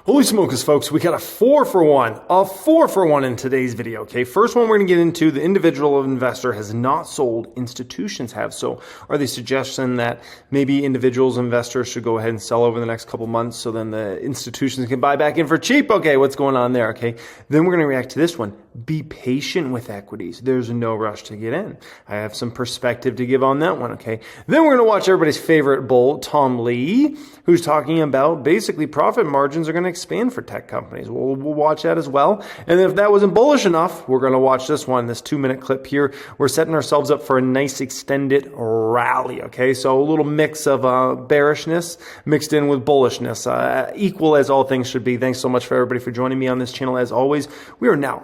Holy smokes, folks, we got a 4-for-1 in today's video, okay? First one we're going to get into, the individual investor has not sold, institutions have. So are they suggesting that maybe individuals investors should go ahead and sell over the next couple months so then the institutions can buy back in for cheap? Okay, what's going on there, okay? Then we're going to react to this one. Be patient with equities. There's no rush to get in. I have some perspective to give on that one, okay? Then we're going to watch everybody's favorite bull, Tom Lee, who's talking about basically profit margins are going to expand for tech companies. We'll watch that as well. And if that wasn't bullish enough, we're going to watch this one, this 2-minute clip here. We're setting ourselves up for a nice extended rally, okay? So a little mix of bearishness mixed in with bullishness, equal as all things should be. Thanks so much for everybody for joining me on this channel. As always, we are now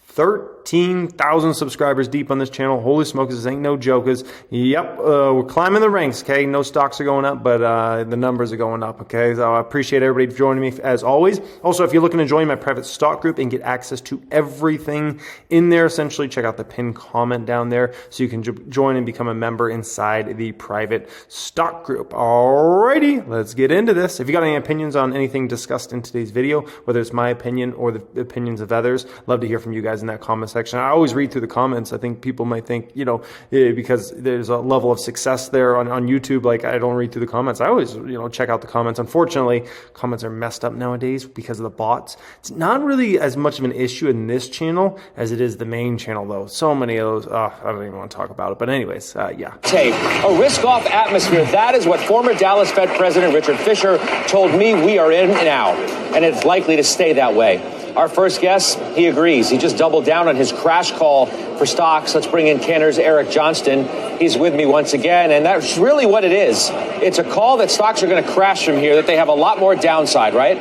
13,000 subscribers deep on this channel. Holy smokes, this ain't no jokers. Yep, we're climbing the ranks, okay? No stocks are going up, but the numbers are going up, okay? So I appreciate everybody for joining me as always. Also, if you're looking to join my private stock group and get access to everything in there, essentially check out the pinned comment down there so you can join and become a member inside the private stock group. Alrighty, let's get into this. If you got any opinions on anything discussed in today's video, whether it's my opinion or the opinions of others, love to hear from you guys in that comment section. I always read through the comments. I think people might think, because there's a level of success there on YouTube, like I don't read through the comments. I always, check out the comments. Unfortunately, comments are messed up nowadays because of the bots. It's not really as much of an issue in this channel as it is the main channel, though. So many of those, I don't even want to talk about it. But anyways, yeah. Tape, a risk-off atmosphere. That is what former Dallas Fed President Richard Fisher told me we are in now, and it's likely to stay that way. Our first guest, he agrees. He just doubled down on his crash call for stocks. Let's bring in Cantor's Eric Johnston. He's with me once again, and that's really what it is. It's a call that stocks are going to crash from here, that they have a lot more downside, right?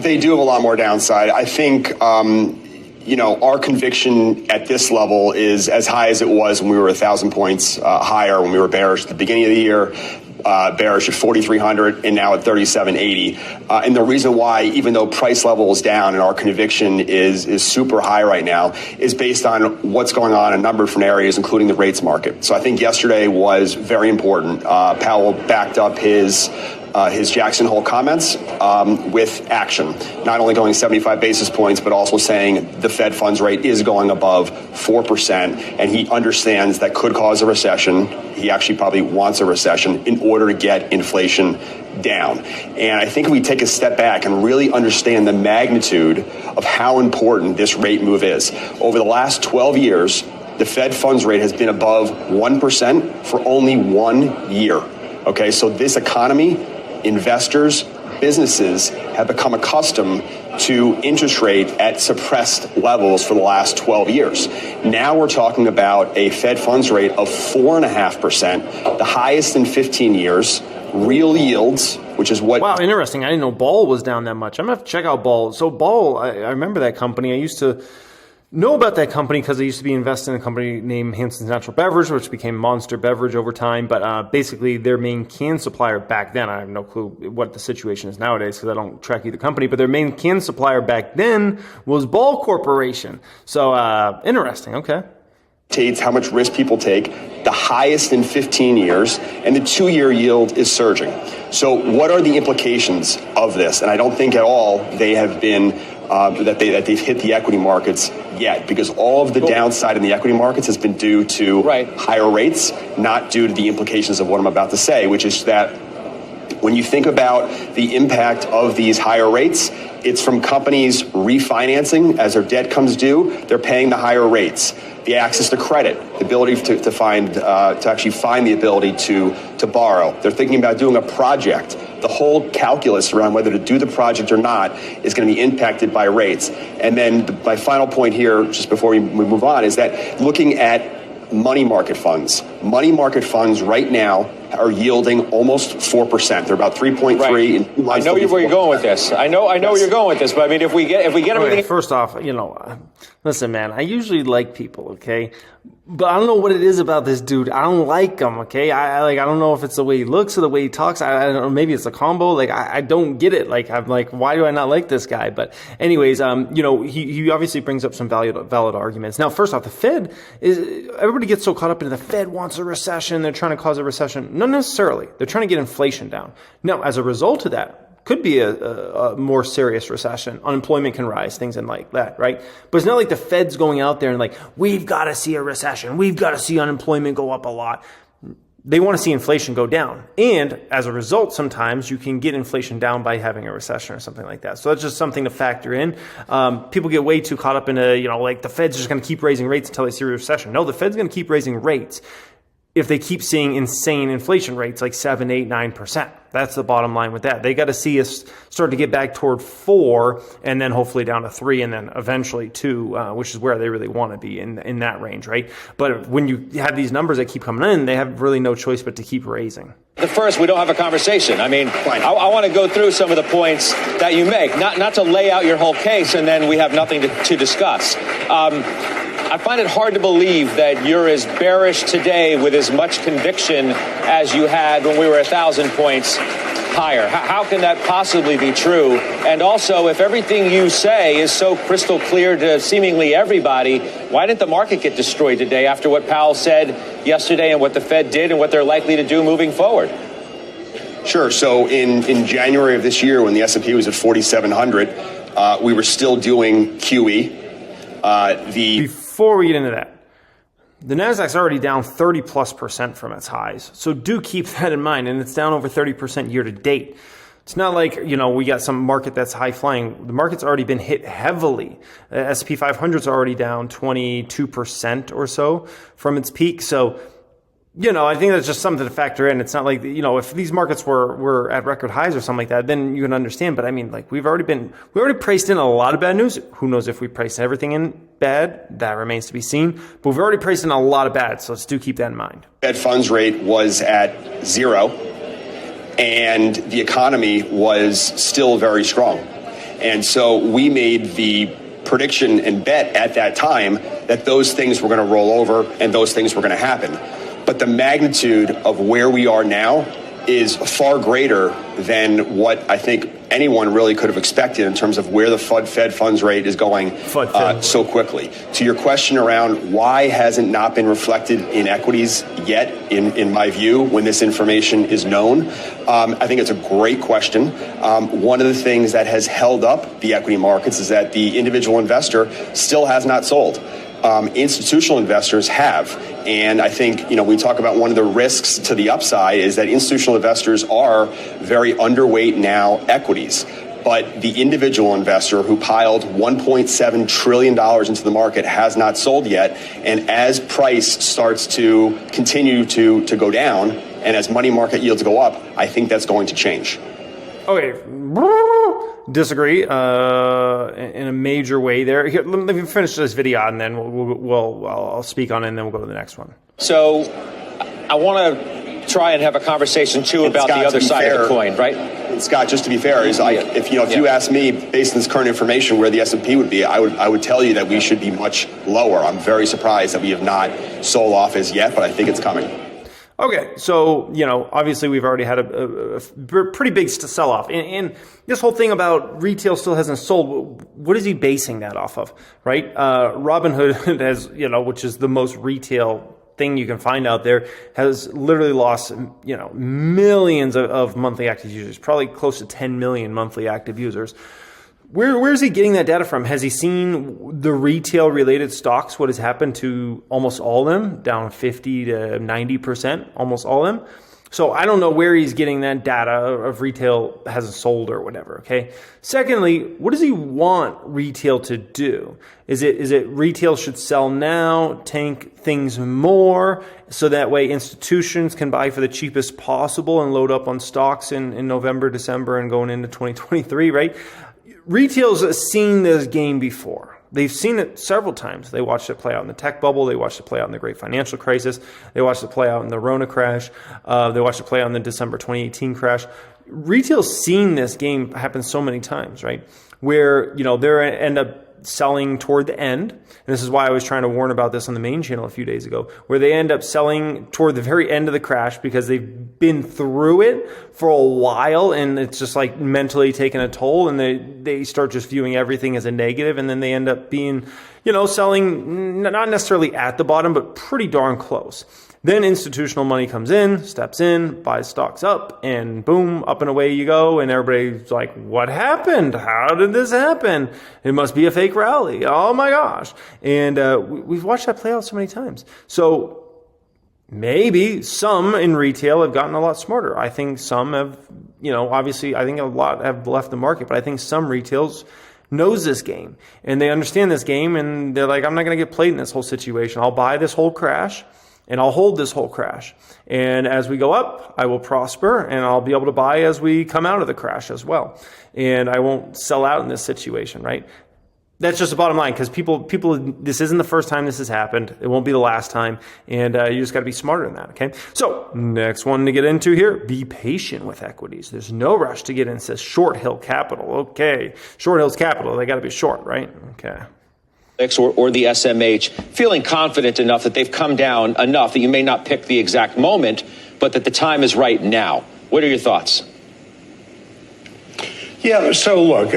They do have a lot more downside. I think, our conviction at this level is as high as it was when we were 1,000 points higher, when we were bearish at the beginning of the year. Bearish at 4,300 and now at 3,780. And the reason why, even though price level is down and our conviction is super high right now, is based on what's going on in a number of different areas, including the rates market. So I think yesterday was very important. Powell backed up his Jackson Hole comments with action, not only going 75 basis points, but also saying the Fed funds rate is going above 4%, and he understands that could cause a recession. He actually probably wants a recession in order to get inflation down. And I think if we take a step back and really understand the magnitude of how important this rate move is, over the last 12 years, the Fed funds rate has been above 1% for only 1 year. Okay, so this economy, investors, businesses have become accustomed to interest rate at suppressed levels for the last 12 years. Now we're talking about a Fed funds rate of 4.5%, the highest in 15 years, real yields, which is what... Wow, interesting. I didn't know Ball was down that much. I'm going to have to check out Ball. So Ball, I remember that company. I used to know about that company because I used to be invested in a company named Hanson's Natural Beverage, which became Monster Beverage over time. But basically, their main can supplier back then, I have no clue what the situation is nowadays because I don't track either company, but their main can supplier back then was Ball Corporation. So interesting. Okay. How much risk people take, the highest in 15 years, and the 2-year yield is surging. So what are the implications of this? And I don't think at all they have been that they've hit the equity markets yet, because all of the downside in the equity markets has been due to higher rates, not due to the implications of what I'm about to say, which is that when you think about the impact of these higher rates, it's from companies refinancing as their debt comes due. They're paying the higher rates. The access to credit, the ability to actually find the ability to borrow. They're thinking about doing a project. The whole calculus around whether to do the project or not is going to be impacted by rates. And then my final point here, just before we move on, is that looking at money market funds right now are yielding almost 4%. They're about 3.3. Right. I know where you're going with this. I know where you're going with this. But I mean, if we get everything. Okay, first off, listen, man. I usually like people, okay, but I don't know what it is about this dude. I don't like him, okay. I don't know if it's the way he looks or the way he talks. I don't know. Maybe it's a combo. Like I don't get it. Like I'm like, why do I not like this guy? But anyways, he obviously brings up some valid arguments. Now, first off, the Fed is everybody gets so caught up in the Fed wants a recession. They're trying to cause a recession. Not necessarily. They're trying to get inflation down. Now, as a result of that, could be a more serious recession. Unemployment can rise, things like that, right? But it's not like the Fed's going out there and like, we've got to see a recession. We've got to see unemployment go up a lot. They want to see inflation go down. And as a result, sometimes you can get inflation down by having a recession or something like that. So that's just something to factor in. People get way too caught up in like the Fed's just going to keep raising rates until they see a recession. No, the Fed's going to keep raising rates if they keep seeing insane inflation rates like 7, 8, 9%. That's the bottom line with that. They got to see us start to get back toward 4 and then hopefully down to 3 and then eventually 2, which is where they really want to be in that range, right? But when you have these numbers that keep coming in, they have really no choice but to keep raising. The first, we don't have a conversation. I mean, I want to go through some of the points that you make, not to lay out your whole case and then we have nothing to discuss. I find it hard to believe that you're as bearish today with as much conviction as you had when we were 1,000 points higher. How can that possibly be true? And also, if everything you say is so crystal clear to seemingly everybody, why didn't the market get destroyed today after what Powell said yesterday and what the Fed did and what they're likely to do moving forward? Sure. So in January of this year, when the S&P was at 4,700, we were still doing QE. Before we get into that, the Nasdaq's already down 30+% from its highs. So do keep that in mind. And it's down over 30% year to date. It's not like, we got some market that's high flying. The market's already been hit heavily. The S&P 500's already down 22% or so from its peak. So, I think that's just something to factor in. It's not like, if these markets were at record highs or something like that, then you can understand. But I mean, like we already priced in a lot of bad news. Who knows if we priced everything in bad? That remains to be seen. But we've already priced in a lot of bad. So let's do keep that in mind. Fed funds rate was at 0 and the economy was still very strong. And so we made the prediction and bet at that time that those things were going to roll over and those things were going to happen. But the magnitude of where we are now is far greater than what I think anyone really could have expected in terms of where the Fed funds rate is going so quickly. To your question around why hasn't not been reflected in equities yet, in my view, when this information is known, I think it's a great question. One of the things that has held up the equity markets is that the individual investor still has not sold. Institutional investors have. And I think, we talk about one of the risks to the upside is that institutional investors are very underweight now equities. But the individual investor who piled $1.7 trillion into the market has not sold yet. And as price starts to continue to go down and as money market yields go up, I think that's going to change. Okay. Disagree in a major way there. Here, let me finish this video and then I'll speak on it and then we'll go to the next one. So I want to try and have a conversation too about the other side of the coin, right? And Scott, just to be fair, if you ask me based on this current information where the S&P would be, I would tell you that we should be much lower. I'm very surprised that we have not sold off as yet, but I think it's coming. Okay, so, obviously we've already had a pretty big sell-off. And this whole thing about retail still hasn't sold, what is he basing that off of, right? Robinhood has, which is the most retail thing you can find out there, has literally lost, millions of monthly active users, probably close to 10 million monthly active users. Where is he getting that data from? Has he seen the retail-related stocks, what has happened to almost all of them, down 50 to 90%, almost all of them? So I don't know where he's getting that data of retail hasn't sold or whatever, okay? Secondly, what does he want retail to do? Is it retail should sell now, tank things more, so that way institutions can buy for the cheapest possible and load up on stocks in November, December, and going into 2023, right? Retail's seen this game before. They've seen it several times. They watched it play out in the tech bubble. They watched it play out in the great financial crisis. They watched it play out in the Rona crash. They watched it play out in the December 2018 crash. Retail's seen this game happen so many times, right? Where, they end up selling toward the end. And this is why I was trying to warn about this on the main channel a few days ago, where they end up selling toward the very end of the crash because they've been through it for a while and it's just like mentally taking a toll and they start just viewing everything as a negative and then they end up being, selling not necessarily at the bottom, but pretty darn close. Then institutional money comes in, steps in, buys stocks up, and boom, up and away you go. And everybody's like, what happened? How did this happen? It must be a fake rally. Oh my gosh. And we've watched that play out so many times. So maybe some in retail have gotten a lot smarter. I think some have, obviously I think a lot have left the market, but I think some retails knows this game and they understand this game and they're like, I'm not going to get played in this whole situation. I'll buy this whole crash. And I'll hold this whole crash. And as we go up, I will prosper and I'll be able to buy as we come out of the crash as well. And I won't sell out in this situation, right? That's just the bottom line because people, this isn't the first time this has happened. It won't be the last time. And you just got to be smarter than that, okay? So next one to get into here, be patient with equities. There's no rush to get into Short Hill Capital. Okay, Short Hill's Capital, they got to be short, right? Okay. Or the SMH, feeling confident enough that they've come down enough that you may not pick the exact moment, but that the time is right now. What are your thoughts? Yeah, so look,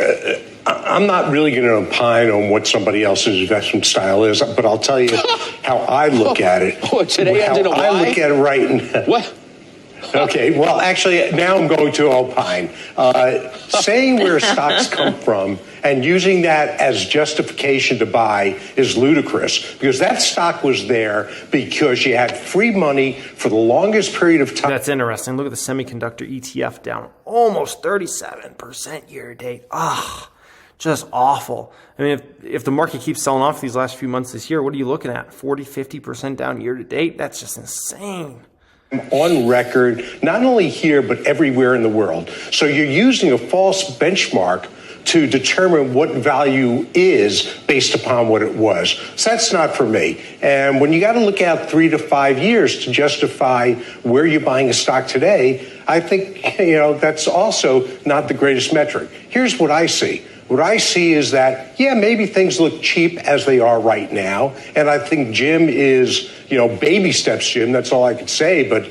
I'm not really going to opine on what somebody else's investment style is, but I'll tell you how I look at it. Today ended a why? I look at it right now. What? Okay, well, actually, now I'm going to opine. Saying where stocks come from and using that as justification to buy is ludicrous because that stock was there because you had free money for the longest period of time. That's interesting. Look at the semiconductor ETF down almost 37% year to date. Just awful. I mean, if the market keeps selling off these last few months this year, what are you looking at? 40-50% down year to date? That's just insane. On record, not only here, but everywhere in the world. So you're using a false benchmark to determine what value is based upon what it was. So that's not for me. And when you got to look out 3 to 5 years to justify where you're buying a stock today, I think, that's also not the greatest metric. Here's what I see. What I see is that, maybe things look cheap as they are right now. And I think Jim is, baby steps, Jim. That's all I could say. But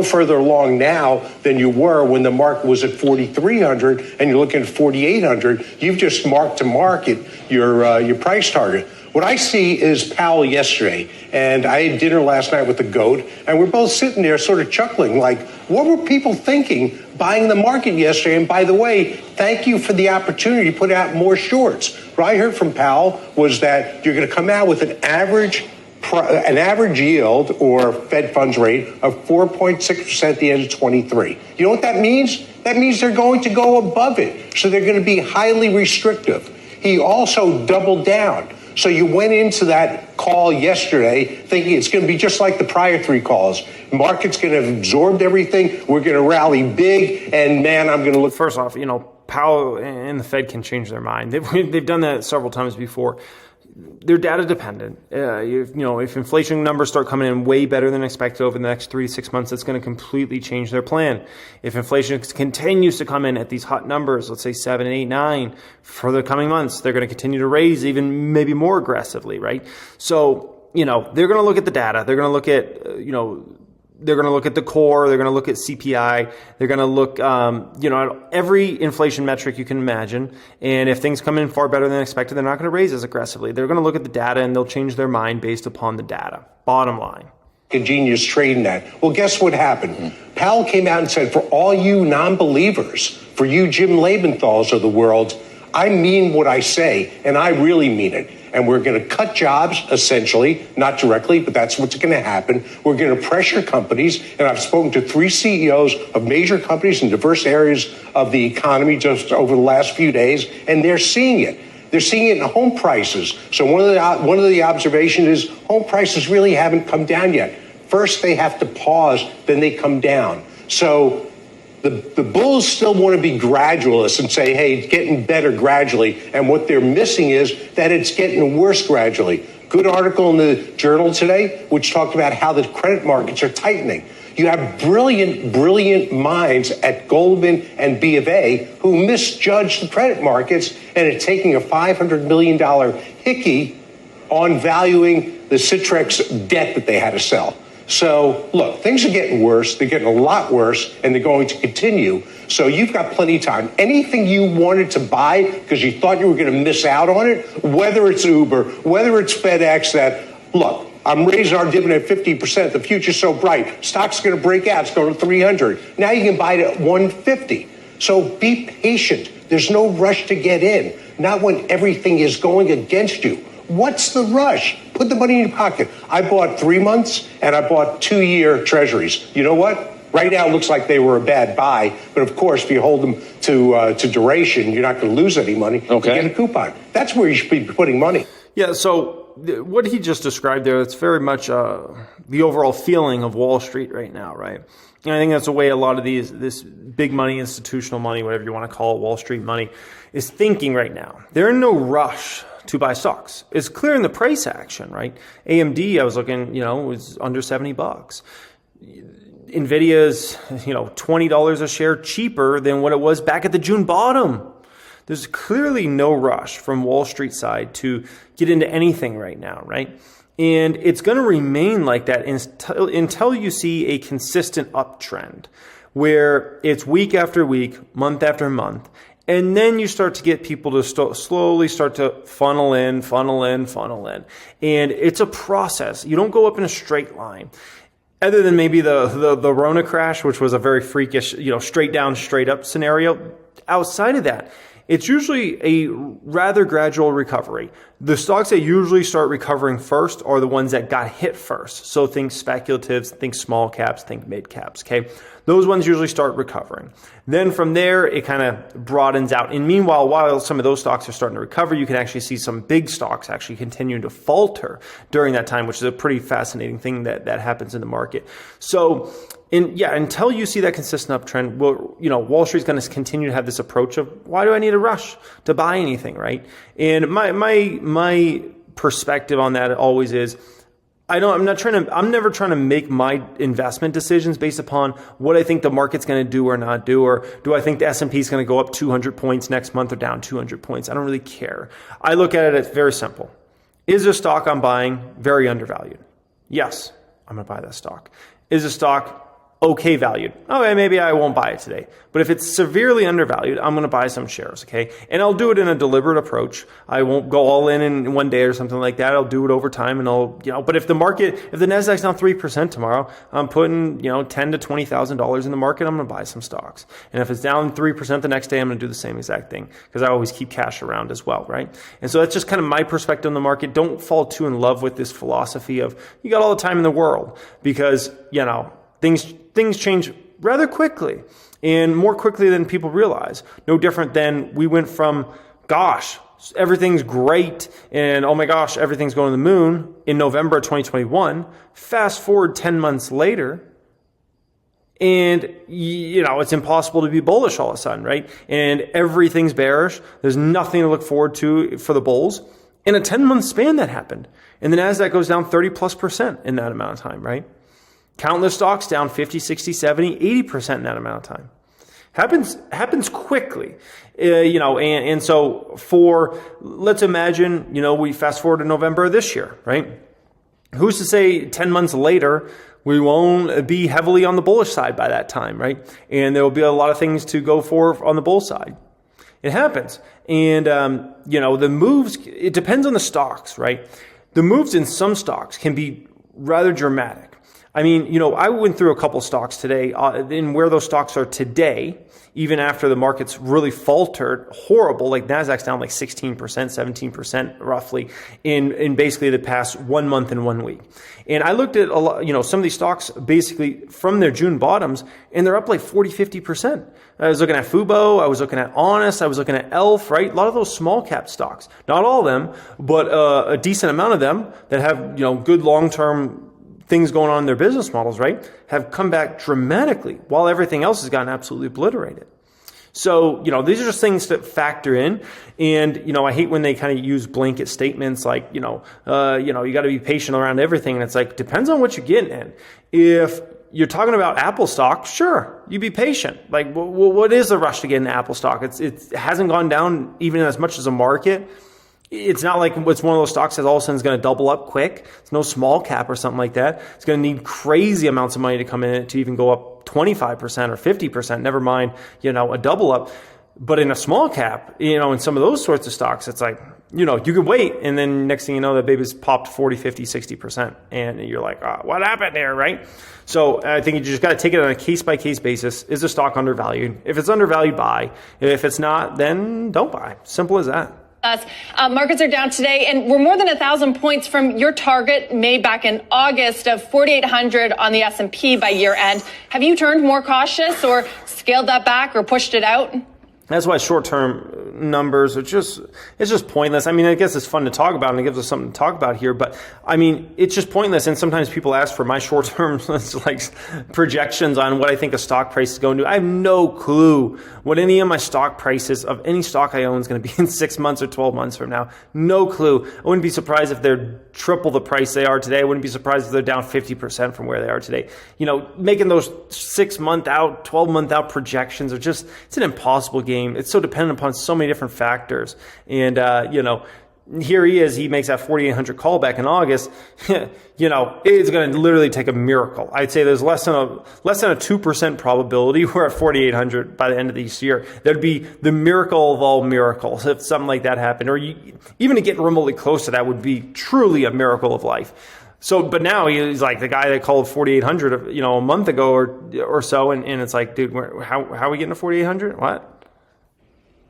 further along now than you were when the market was at 4,300 and you're looking at 4,800. You've just marked to market your price target. What I see is Powell yesterday, and I had dinner last night with the GOAT, and we're both sitting there sort of chuckling, like, what were people thinking buying the market yesterday? And by the way, thank you for the opportunity to put out more shorts. What I heard from Powell was that you're going to come out with an average yield or Fed funds rate of 4.6% at the end of 23. You know what that means? That means they're going to go above it. So they're going to be highly restrictive. He also doubled down. So you went into that call yesterday thinking it's going to be just like the prior 3 calls. Market's going to have absorbed everything. We're going to rally big. And, man, I'm going to look. First off, Powell and the Fed can change their mind. They've done that several times before. They're data dependent. If inflation numbers start coming in way better than expected over the next 3 to 6 months, it's going to completely change their plan. If inflation continues to come in at these hot numbers, let's say 7, 8, 9, for the coming months, they're going to continue to raise even maybe more aggressively, right? So, they're going to look at the data. They're going to look at, they're going to look at the core. They're going to look at CPI. They're going to look, at every inflation metric you can imagine. And if things come in far better than expected, they're not going to raise as aggressively. They're going to look at the data and they'll change their mind based upon the data. Bottom line. A genius trading that. Well, guess what happened? Powell came out and said, for all you non-believers, for you Jim Lebenthals of the world, I mean what I say, and I really mean it. And we're going to cut jobs, essentially, not directly, but that's what's going to happen. We're going to pressure companies, and I've spoken to 3 CEOs of major companies in diverse areas of the economy just over the last few days, and they're seeing it. They're seeing it in home prices. So one of the observations is home prices really haven't come down yet. First, they have to pause, then they come down. So the bulls still want to be gradualists and say, hey, it's getting better gradually. And what they're missing is that it's getting worse gradually. Good article in the Journal today, which talked about how the credit markets are tightening. You have brilliant minds at Goldman and B of A who misjudged the credit markets and are taking a $500 million hickey on valuing the Citrex debt that they had to sell. So, look, things are getting worse. They're getting a lot worse, and they're going to continue. So you've got plenty of time. Anything you wanted to buy because you thought you were going to miss out on it, whether it's Uber, whether it's FedEx, look, I'm raising our dividend 50%. The future's so bright. Stock's going to break out. It's going to 300. Now you can buy it at 150. So be patient. There's no rush to get in. Not when everything is going against you. What's the rush? Put the money in your pocket. I bought 3 months and I bought 2-year treasuries. You know what? Right now, it looks like they were a bad buy. But of course, if you hold them to duration, you're not going to lose any money. Okay. You get a coupon. That's where you should be putting money. Yeah, so what he just described there, it's very much the overall feeling of Wall Street right now, right? And I think that's the way a lot of this big money, institutional money, whatever you want to call it, Wall Street money, is thinking right now. They're in no rush to buy stocks. It's clear in the price action, right? AMD, I was looking, was under $70. Nvidia's, $20 a share cheaper than what it was back at the June bottom. There's clearly no rush from Wall Street side to get into anything right now, right? And it's going to remain like that until you see a consistent uptrend where it's week after week, month after month. And then you start to get people to slowly start to funnel in. And it's a process. You don't go up in a straight line. Other than maybe the Rona crash, which was a very freakish, straight down, straight up scenario. Outside of that, it's usually a rather gradual recovery. The stocks that usually start recovering first are the ones that got hit first. So think speculatives, think small caps, think mid caps, okay? Those ones usually start recovering. Then from there, it kind of broadens out. And meanwhile, while some of those stocks are starting to recover, you can actually see some big stocks actually continuing to falter during that time, which is a pretty fascinating thing that happens in the market. So, until you see that consistent uptrend, Wall Street's going to continue to have this approach of, why do I need a rush to buy anything, right? And my perspective on that always is, I'm never trying to make my investment decisions based upon what I think the market's going to do or not do, or do I think the S&P is going to go up 200 points next month or down 200 points? I don't really care. I look at it as very simple. Is a stock I'm buying very undervalued? Yes, I'm going to buy that stock. Is a stock okay valued? Okay, maybe I won't buy it today. But if it's severely undervalued, I'm going to buy some shares, okay? And I'll do it in a deliberate approach. I won't go all in one day or something like that. I'll do it over time, and but if the Nasdaq's down 3% tomorrow, I'm putting, $10,000 to $20,000 in the market, I'm going to buy some stocks. And if it's down 3% the next day, I'm going to do the same exact thing, because I always keep cash around as well, right? And so that's just kind of my perspective on the market. Don't fall too in love with this philosophy of, you got all the time in the world, because, things change rather quickly, and more quickly than people realize. No different than we went from, gosh, everything's great, and oh my gosh, everything's going to the moon in November of 2021. Fast forward 10 months later, and, it's impossible to be bullish all of a sudden, right? And everything's bearish. There's nothing to look forward to for the bulls. In a 10-month span, that happened. And the Nasdaq goes down 30+% in that amount of time, right? Countless stocks down 50, 60, 70, 80% in that amount of time. Happens quickly, and so let's imagine, we fast forward to November of this year, right? Who's to say 10 months later, we won't be heavily on the bullish side by that time, right? And there will be a lot of things to go for on the bull side. It happens. And, the moves, it depends on the stocks, right? The moves in some stocks can be rather dramatic. I mean, I went through a couple stocks today, and where those stocks are today, even after the markets really faltered horrible, like Nasdaq's down like 16%, 17% roughly in basically the past 1 month and 1 week. And I looked at a lot, some of these stocks basically from their June bottoms, and they're up like 40, 50%. I was looking at Fubo, I was looking at Honest, I was looking at Elf, right? A lot of those small cap stocks, not all of them, but a decent amount of them that have, good long-term things going on in their business models, right, have come back dramatically while everything else has gotten absolutely obliterated. So, these are just things to factor in. And, I hate when they kind of use blanket statements like, you got to be patient around everything. And it's like, depends on what you're getting in. If you're talking about Apple stock, sure, you be patient. Like, what is the rush to get into Apple stock? It hasn't gone down even as much as a market. It's not like it's one of those stocks that all of a sudden is going to double up quick. It's no small cap or something like that. It's going to need crazy amounts of money to come in it to even go up 25% or 50%, never mind, a double up. But in a small cap, in some of those sorts of stocks, it's like, you could wait, and then next thing you know, that baby's popped 40, 50, 60%. And you're like, what happened there, right? So I think you just got to take it on a case-by-case basis. Is the stock undervalued? If it's undervalued, buy. If it's not, then don't buy. Simple as that. Markets are down today, and we're more than 1,000 points from your target made back in August of 4,800 on the S&P by year end. Have you turned more cautious or scaled that back or pushed it out? That's why short-term numbers it's just pointless. I mean, I guess it's fun to talk about and it gives us something to talk about here, but I mean, it's just pointless. And sometimes people ask for my short-term projections on what I think a stock price is going to do. I have no clue what any of my stock prices of any stock I own is going to be in 6 months or 12 months from now. No clue. I wouldn't be surprised if they're triple the price they are today. I wouldn't be surprised if they're down 50% from where they are today. Making those 6 month out, 12 month out projections it's an impossible game. It's so dependent upon so many different factors. And, here he is, he makes that 4,800 call back in August. It's going to literally take a miracle. I'd say there's less than a 2% probability we're at 4,800 by the end of this year. That'd be the miracle of all miracles if something like that happened, or even to get remotely close to that would be truly a miracle of life. So, but now he's like the guy that called 4,800, a month ago or so, and it's like, dude, how are we getting to 4,800? What?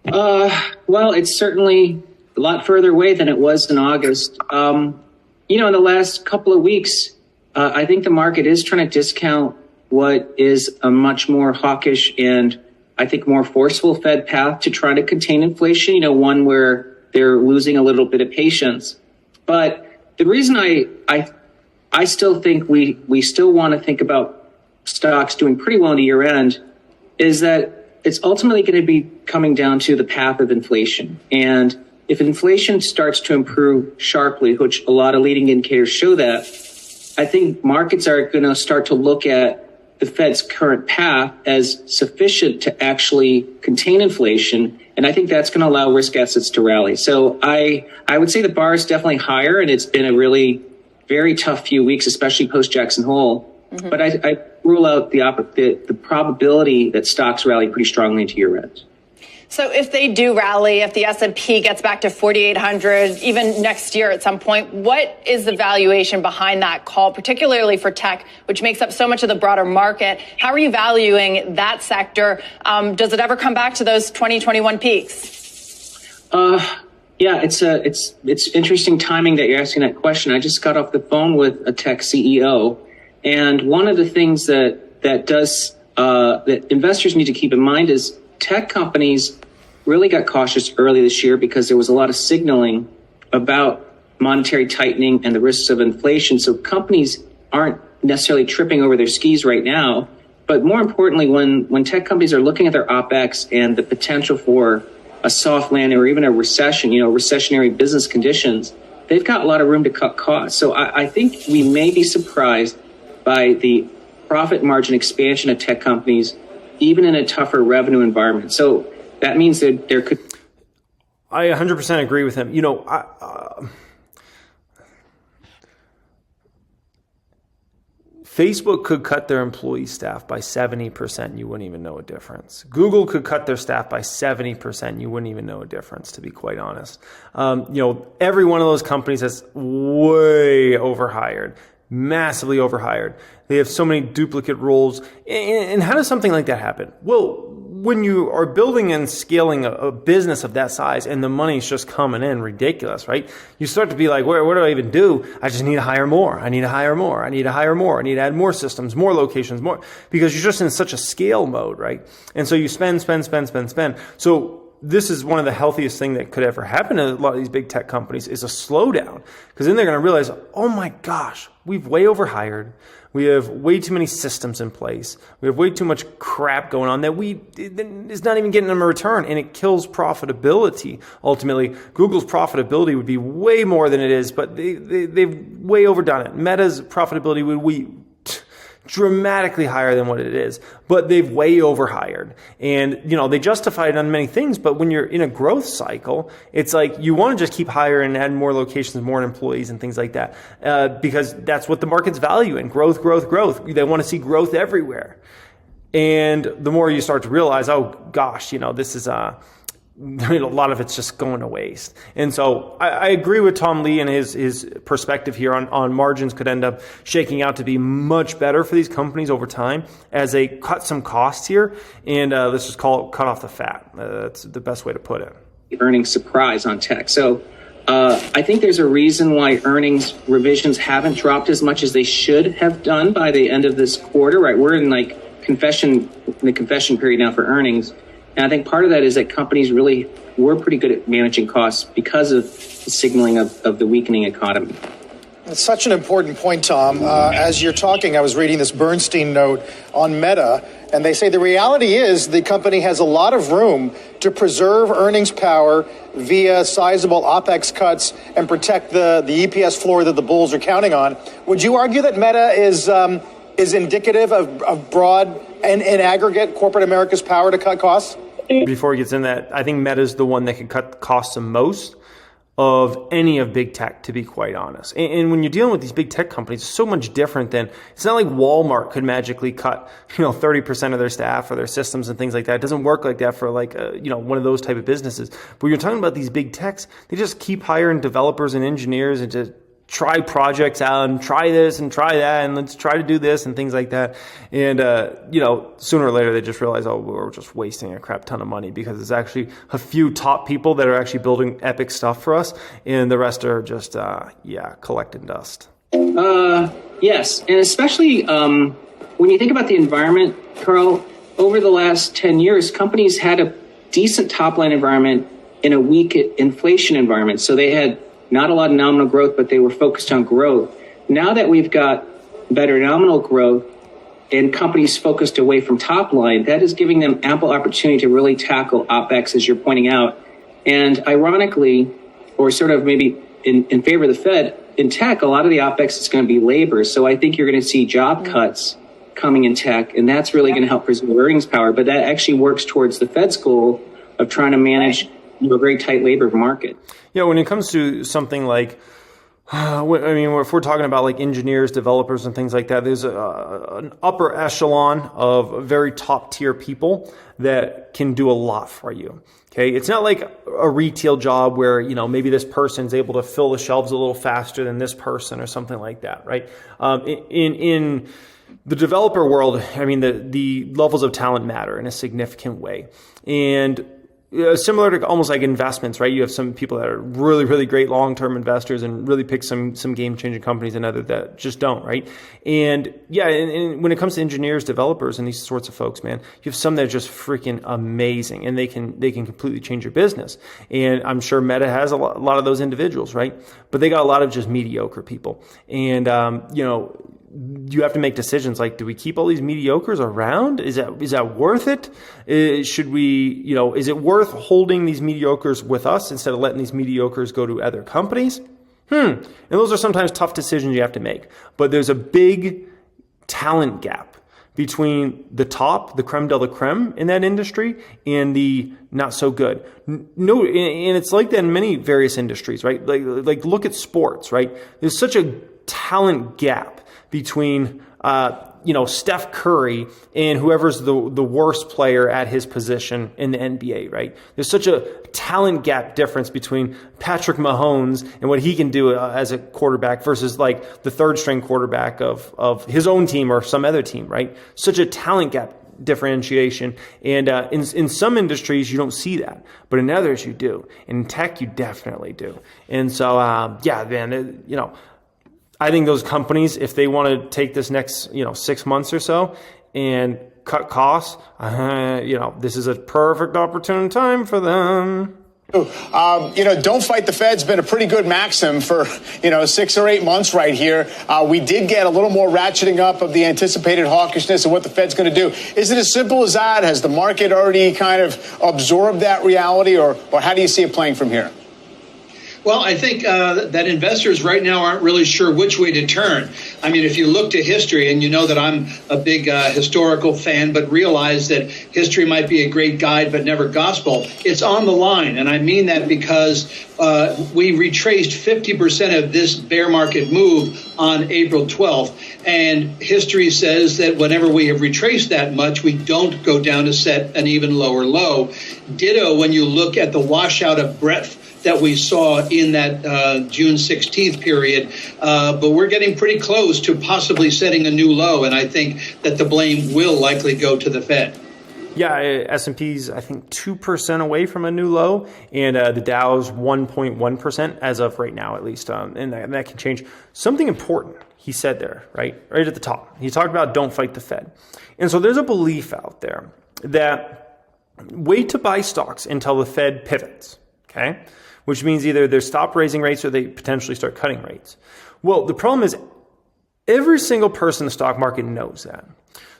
Well, it's certainly a lot further away than it was in August. In the last couple of weeks, I think the market is trying to discount what is a much more hawkish and I think more forceful Fed path to try to contain inflation, one where they're losing a little bit of patience. But the reason I still think we still want to think about stocks doing pretty well in the year end is that it's ultimately going to be coming down to the path of inflation. And if inflation starts to improve sharply, which a lot of leading indicators show that, I think markets are going to start to look at the Fed's current path as sufficient to actually contain inflation. And I think that's going to allow risk assets to rally. So I would say the bar is definitely higher, and it's been a really very tough few weeks, especially post Jackson Hole. Mm-hmm. But I rule out the probability that stocks rally pretty strongly into year end. So if they do rally, if the S&P gets back to 4,800, even next year at some point, what is the valuation behind that call, particularly for tech, which makes up so much of the broader market? How are you valuing that sector? Does it ever come back to those 2021 peaks? Yeah, it's interesting timing that you're asking that question. I just got off the phone with a tech CEO, and one of the things that investors need to keep in mind is tech companies really got cautious early this year because there was a lot of signaling about monetary tightening and the risks of inflation. So companies aren't necessarily tripping over their skis right now. But more importantly, when tech companies are looking at their OPEX and the potential for a soft landing or even a recession, recessionary business conditions, they've got a lot of room to cut costs. So I think we may be surprised by the profit margin expansion of tech companies, even in a tougher revenue environment. So that means that there could... I 100% agree with him. Facebook could cut their employee staff by 70%. You wouldn't even know a difference. Google could cut their staff by 70%. You wouldn't even know a difference, to be quite honest. Every one of those companies is way overhired, massively overhired. They have so many duplicate roles. And how does something like that happen? Well, when you are building and scaling a business of that size and the money's just coming in ridiculous, right? You start to be like, what do I even do? I just need to hire more. I need to hire more. I need to hire more. I need to add more systems, more locations, more, because you're just in such a scale mode, right? And so you spend. So this is one of the healthiest things that could ever happen to a lot of these big tech companies is a slowdown, because then they're going to realize, oh my gosh, we've way overhired. We have way too many systems in place. We have way too much crap going on that is not even getting them a return, and it kills profitability. Ultimately, Google's profitability would be way more than it is, but they've way overdone it. Meta's profitability would be dramatically higher than what it is, but they've way overhired. And, they justify it on many things, but when you're in a growth cycle, it's like you want to just keep hiring and add more locations, more employees and things like that, because that's what the market's valuing. Growth. They want to see growth everywhere. And the more you start to realize, oh gosh, this is a lot of it's just going to waste. And so I agree with Tom Lee and his perspective here on margins could end up shaking out to be much better for these companies over time as they cut some costs here. And let's just call it cut off the fat. That's the best way to put it. Earnings surprise on tech. So I think there's a reason why earnings revisions haven't dropped as much as they should have done by the end of this quarter, right? We're in the confession period now for earnings. And I think part of that is that companies really were pretty good at managing costs because of the signaling of the weakening economy. It's such an important point, Tom. As you're talking, I was reading this Bernstein note on Meta, and they say the reality is the company has a lot of room to preserve earnings power via sizable OPEX cuts and protect the EPS floor that the bulls are counting on. Would you argue that Meta is indicative of broad and in aggregate corporate America's power to cut costs? Before he gets in that, I think Meta is the one that can cut costs the most of any of big tech, to be quite honest. And when you're dealing with these big tech companies, it's so much different than, it's not like Walmart could magically cut, 30% of their staff or their systems and things like that. It doesn't work like that for one of those type of businesses. But when you're talking about these big techs, they just keep hiring developers and engineers and just try projects out and try this and try that and let's try to do this and things like that. And, sooner or later they just realize, we're just wasting a crap ton of money because it's actually a few top people that are actually building epic stuff for us. And the rest are just, collecting dust. Yes. And especially when you think about the environment, Carl, over the last 10 years, companies had a decent top line environment in a weak inflation environment. So they had not a lot of nominal growth, but they were focused on growth. Now that we've got better nominal growth and companies focused away from top line, that is giving them ample opportunity to really tackle OPEX, as you're pointing out. And ironically, or sort of maybe in favor of the Fed, in tech, a lot of the OPEX is going to be labor. So I think you're going to see job cuts coming in tech, and that's really going to help preserve earnings power. But that actually works towards the Fed's goal of trying to manage a very tight labor market. Yeah, when it comes to something like, if we're talking about like engineers, developers, and things like that, there's an upper echelon of very top tier people that can do a lot for you. Okay, it's not like a retail job where maybe this person's able to fill the shelves a little faster than this person or something like that, right? In the developer world, the levels of talent matter in a significant way, and similar to almost like investments, right? You have some people that are really, really great long-term investors and really pick some game-changing companies and others that just don't, right? And and when it comes to engineers, developers, and these sorts of folks, man, you have some that are just freaking amazing and they can completely change your business. And I'm sure Meta has a lot of those individuals, right? But they got a lot of just mediocre people. And, you have to make decisions like, do we keep all these mediocres around? Is that worth it? Should we, is it worth holding these mediocres with us instead of letting these mediocres go to other companies? And those are sometimes tough decisions you have to make. But there's a big talent gap between the top, the creme de la creme in that industry, and the not so good. No, and it's like that in many various industries, right? Like look at sports, right? There's such a talent gap between Steph Curry and whoever's the worst player at his position in the NBA, right? There's such a talent gap difference between Patrick Mahomes and what he can do as a quarterback versus like the third string quarterback of his own team or some other team, right? Such a talent gap differentiation. And in some industries, you don't see that, but in others you do. In tech, you definitely do. And so, I think those companies, if they want to take this next, 6 months or so and cut costs, this is a perfect opportune time for them. Don't fight the Fed's been a pretty good maxim for, 6 or 8 months right here. We did get a little more ratcheting up of the anticipated hawkishness of what the Fed's going to do. Is it as simple as that? Has the market already kind of absorbed that reality, or how do you see it playing from here? Well, I think that investors right now aren't really sure which way to turn. I mean, if you look to history, and you know that I'm a big historical fan, but realize that history might be a great guide, but never gospel, it's on the line. And I mean that because we retraced 50% of this bear market move on April 12th. And history says that whenever we have retraced that much, we don't go down to set an even lower low. Ditto when you look at the washout of breadth that we saw in that June 16th period. But we're getting pretty close to possibly setting a new low. And I think that the blame will likely go to the Fed. Yeah, S&P's, I think, 2% away from a new low, and the Dow's 1.1% as of right now, at least. And that can change. Something important he said there, right at the top. He talked about don't fight the Fed. And so there's a belief out there that wait to buy stocks until the Fed pivots, okay? Which means either they stop raising rates or they potentially start cutting rates. Well, the problem is every single person in the stock market knows that.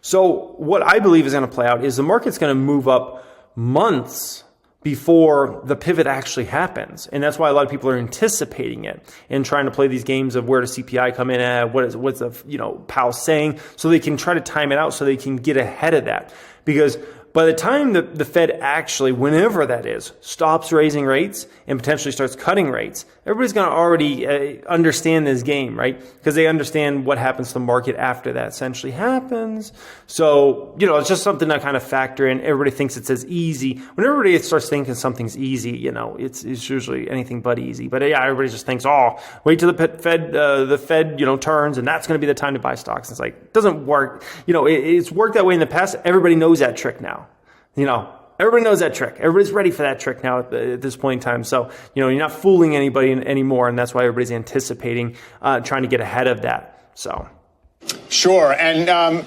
So what I believe is going to play out is the market's going to move up months before the pivot actually happens. And that's why a lot of people are anticipating it and trying to play these games of where does CPI come in at, what's the Powell saying, so they can try to time it out so they can get ahead of that. Because by the time the Fed actually, whenever that is, stops raising rates and potentially starts cutting rates, everybody's going to already understand this game, right? Because they understand what happens to the market after that essentially happens. So, it's just something to kind of factor in. Everybody thinks it's as easy. When everybody starts thinking something's easy, it's usually anything but easy. But yeah, everybody just thinks, wait till the Fed, turns, and that's going to be the time to buy stocks. It's like, it doesn't work. It's worked that way in the past. Everybody knows that trick now. Everybody knows that trick. Everybody's ready for that trick now at this point in time. So, you're not fooling anybody anymore. And that's why everybody's anticipating, trying to get ahead of that. So. Sure. And,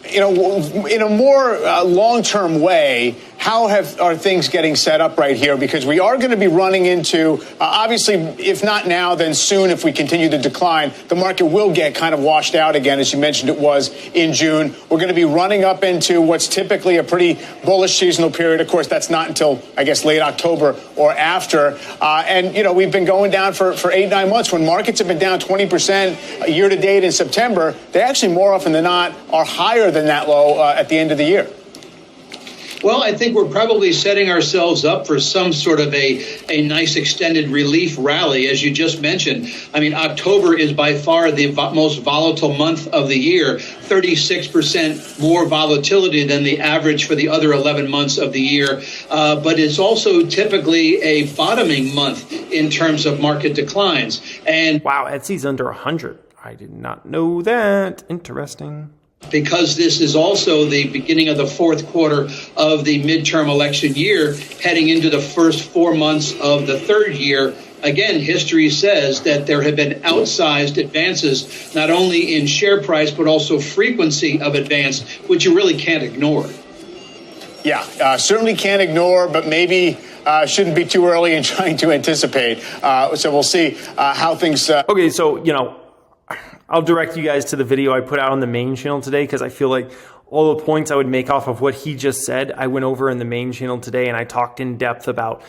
in a more long-term way, how are things getting set up right here? Because we are going to be running into, obviously, if not now, then soon, if we continue to decline, the market will get kind of washed out again. As you mentioned, it was in June. We're going to be running up into what's typically a pretty bullish seasonal period. Of course, that's not until, I guess, late October or after. And we've been going down for 8-9 months. When markets have been down 20% year to date in September, they actually more often than not are higher than that low at the end of the year. Well, I think we're probably setting ourselves up for some sort of a nice extended relief rally, as you just mentioned. I mean, October is by far the most volatile month of the year, 36% more volatility than the average for the other 11 months of the year. But it's also typically a bottoming month in terms of market declines. And wow, Etsy's under 100. I did not know that. Interesting. Because this is also the beginning of the fourth quarter of the midterm election year, heading into the first 4 months of the third year. Again, history says that there have been outsized advances, not only in share price, but also frequency of advance, which you really can't ignore. Yeah, certainly can't ignore, but maybe shouldn't be too early in trying to anticipate. So we'll see how things... Okay, so, I'll direct you guys to the video I put out on the main channel today because I feel like all the points I would make off of what he just said, I went over in the main channel today and I talked in depth about,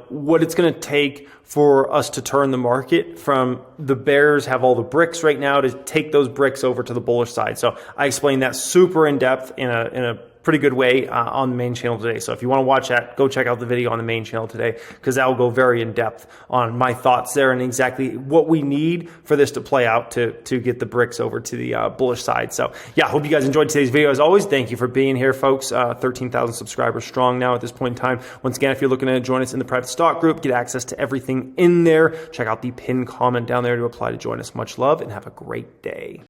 what it's going to take for us to turn the market from the bears have all the bricks right now to take those bricks over to the bullish side. So I explained that super in depth in a pretty good way on the main channel today. So if you want to watch that, go check out the video on the main channel today because that will go very in depth on my thoughts there and exactly what we need for this to play out to get the bricks over to the bullish side. So yeah, hope you guys enjoyed today's video. As always, thank you for being here, folks. 13,000 subscribers strong now at this point in time. Once again, if you're looking to join us in the private stock group, get access to everything in there. Check out the pinned comment down there to apply to join us. Much love and have a great day.